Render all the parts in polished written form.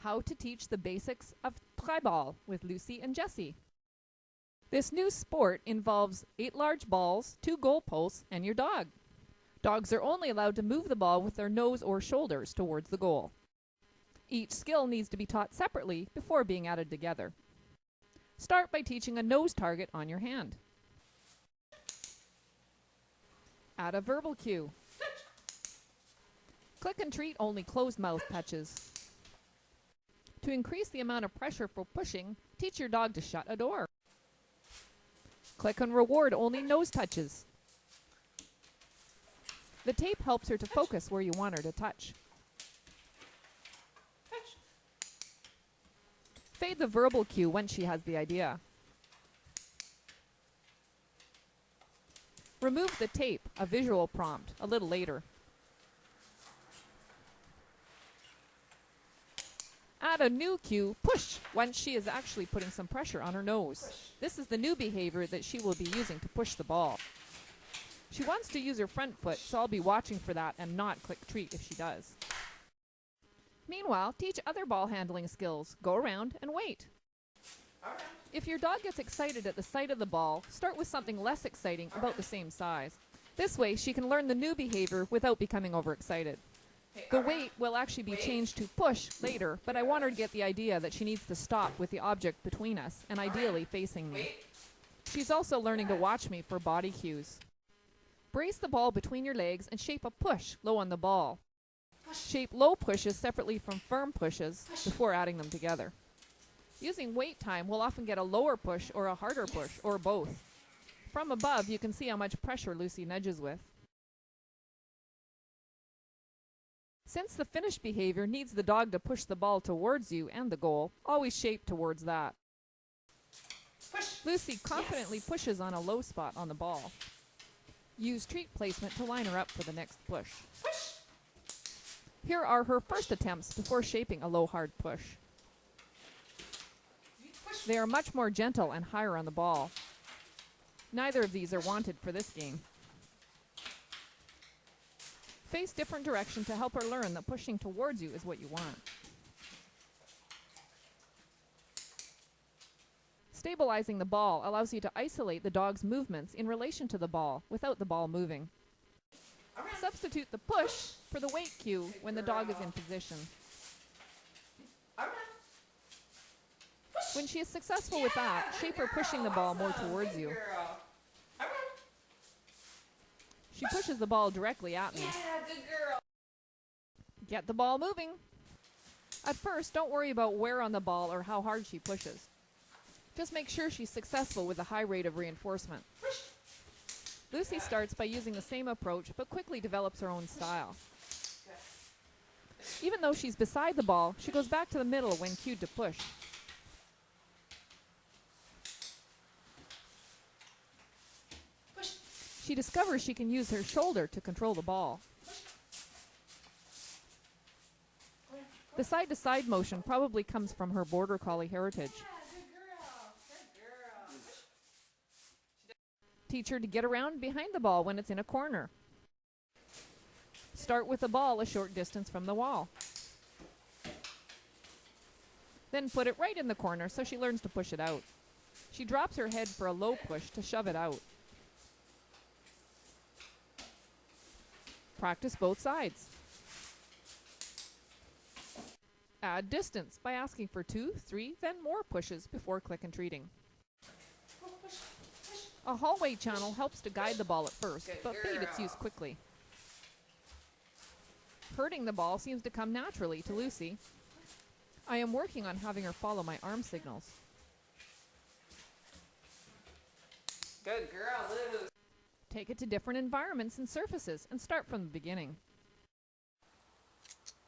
How to teach the basics of Treibball with Lucy and Jessie. This new sport involves 8 large balls, 2 goalposts, and your dog. Dogs are only allowed to move the ball with their nose or shoulders towards the goal. Each skill needs to be taught separately before being added together. Start by teaching a nose target on your hand. Add a verbal cue. Click and treat only closed mouth touches. To increase the amount of pressure for pushing, teach your dog to shut a door. Click and reward only nose touches. The tape helps her to focus where you want her to touch. Fade the verbal cue once she has the idea. Remove the tape, a visual prompt, a little later. Add a new cue, push, once she is actually putting some pressure on her nose. This is the new behavior that she will be using to push the ball. She wants to use her front foot, so I'll be watching for that and not click treat if she does. Meanwhile, teach other ball handling skills. Go around and wait. If your dog gets excited at the sight of the ball, start with something less exciting about the same size. This way, she can learn the new behavior without becoming overexcited. The weight will actually be changed to push later, but I want her to get the idea that she needs to stop with the object between us and ideally facing me. She's also learning to watch me for body cues. Brace the ball between your legs and shape a push low on the ball. Shape low pushes separately from firm pushes before adding them together. Using wait time, we'll often get a lower push or a harder push, or both. From above, you can see how much pressure Lucy nudges with. Since the finished behavior needs the dog to push the ball towards you and the goal, always shape towards that. Lucy confidently pushes on a low spot on the ball. Use treat placement to line her up for the next push. Here are her first attempts before shaping a low hard push. They are much more gentle and higher on the ball. Neither of these are wanted for this game. Face different direction to help her learn that pushing towards you is what you want. Stabilizing the ball allows you to isolate the dog's movements in relation to the ball without the ball moving. Substitute the push for the wait cue when the dog is in position. When she is successful with that, shape her pushing the ball more towards you. She pushes the ball directly at me. Get the ball moving. At first, don't worry about where on the ball or how hard she pushes. Just make sure she's successful with a high rate of reinforcement. Lucy starts by using the same approach, but quickly develops her own style. Even though she's beside the ball, she goes back to the middle when cued to push. She discovers she can use her shoulder to control the ball. The side-to-side motion probably comes from her Border Collie heritage. Teach her to get around behind the ball when it's in a corner. Start with the ball a short distance from the wall. Then put it right in the corner so she learns to push it out. She drops her head for a low push to shove it out. Practice both sides. Add distance by asking for 2, 3, then more pushes before click and treating. A hallway channel helps to guide the ball at first, but fade its use quickly. Hurting the ball seems to come naturally to Lucy. I am working on having her follow my arm signals. Good girl, Luz. Take it to different environments and surfaces and start from the beginning.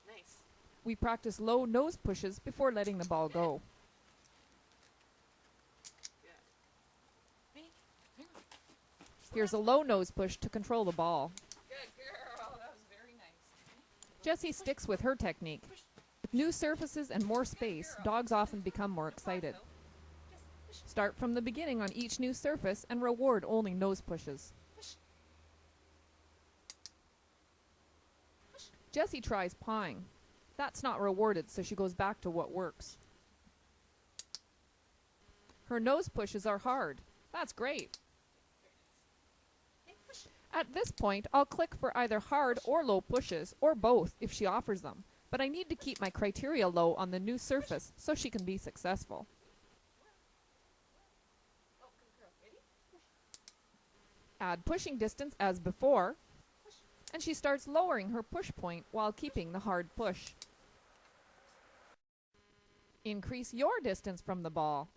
Nice. We practice low nose pushes before letting the ball go. Here's a low nose push to control the ball. Good girl. That was very nice. Jessie sticks with her technique. With new surfaces and more space, dogs often become more excited. Start from the beginning on each new surface and reward only nose pushes. Jessie tries pawing. That's not rewarded, so she goes back to what works. Her nose pushes are hard. That's great. At this point, I'll click for either hard or low pushes, or both if she offers them, but I need to keep my criteria low on the new surface so she can be successful. Add pushing distance as before, and she starts lowering her push point while keeping the hard push. Increase your distance from the ball.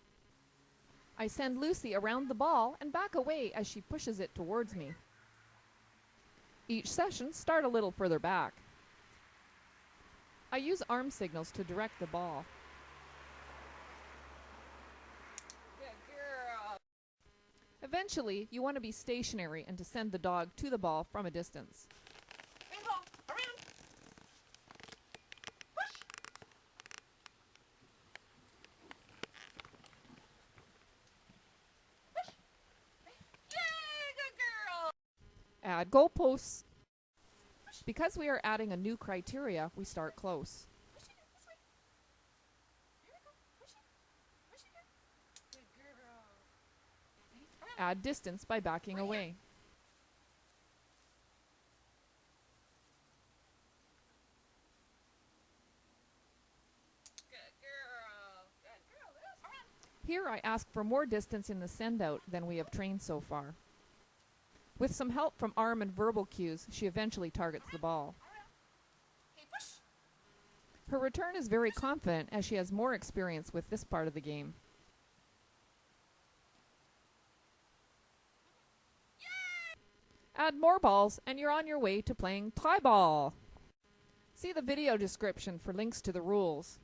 I send Lucy around the ball and back away as she pushes it towards me. Each session, start a little further back. I use arm signals to direct the ball. Good girl. Eventually, you want to be stationary and to send the dog to the ball from a distance. Treibball, around. Push. Push. Yay, good girl. Add goalposts. Because we are adding a new criteria, we start close. Push it this way. Here we go. Push it. Push it. Good girl. Around. Add distance by backing away. Good girl. Good girl. Liz. Around. Here I ask for more distance in the send-out than we have trained so far. With some help from arm and verbal cues, she eventually targets the ball. Okay, push. Her return is very confident as she has more experience with this part of the game. Add more balls and you're on your way to playing Treibball. See the video description for links to the rules.